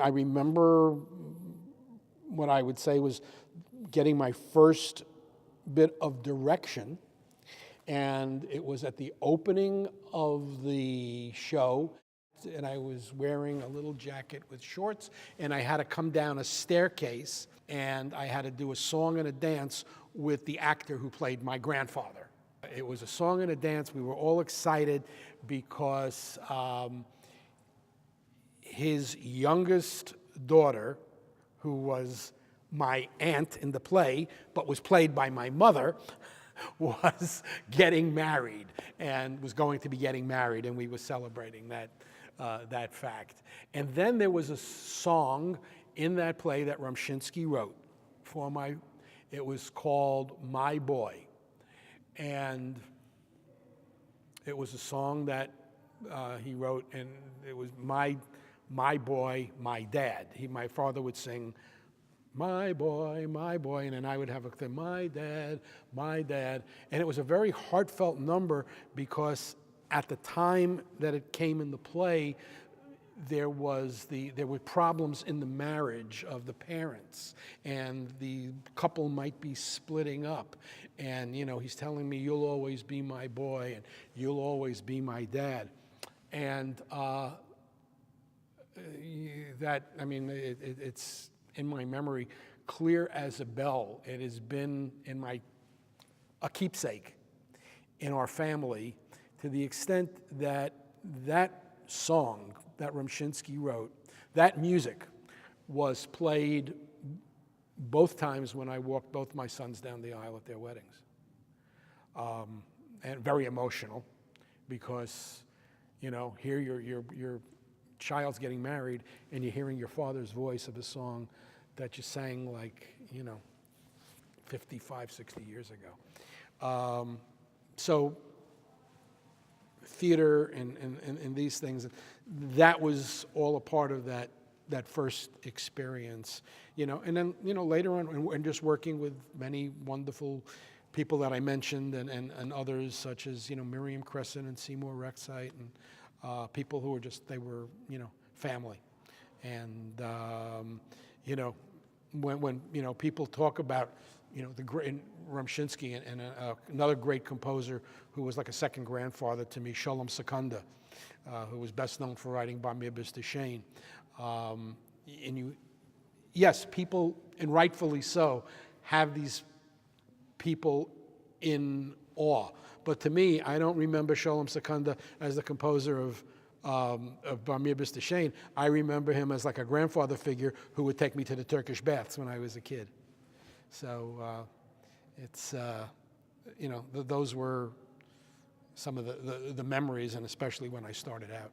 I remember what I would say was getting my first bit of direction, and it was at the opening of the show, and I was wearing a little jacket with shorts, and I had to come down a staircase, and I had to do a song and a dance with the actor who played my grandfather. It was a song and a dance. We were all excited because his youngest daughter, who was my aunt in the play, but was played by my mother, was getting married and was going to be getting married, and we were celebrating that fact. And then there was a song in that play that Rumshinsky wrote for it was called My Boy. And it was a song that he wrote, and it was my boy, my dad. My father would sing, my boy, and then I would have a thing, my dad, and it was a very heartfelt number because at the time that it came in the play, there were problems in the marriage of the parents, and the couple might be splitting up, and he's telling me, you'll always be my boy, and you'll always be my dad, and it's in my memory, clear as a bell. It has been a keepsake in our family, to the extent that that song that Rumshinsky wrote, that music was played both times when I walked both my sons down the aisle at their weddings. And very emotional, because here your child's getting married, and you're hearing your father's voice of a song that you sang 55, 60 years ago. So theater and these things, that was all a part of that first experience. And then later on, and just working with many wonderful people that I mentioned, and others such as Miriam Crescent and Seymour Rexite, and people who were they were family. And when people talk about the great Rumshinsky and another great composer who was like a second grandfather to me, Sholem Sekunda, who was best known for writing Bar Mirbis D'Shane. Yes, people, and rightfully so, have these people in awe. But to me, I don't remember Sholem Sekunda as the composer of Bar Mirbis D'Shane. I remember him as like a grandfather figure who would take me to the Turkish baths when I was a kid. So it's those were some of the memories, and especially when I started out.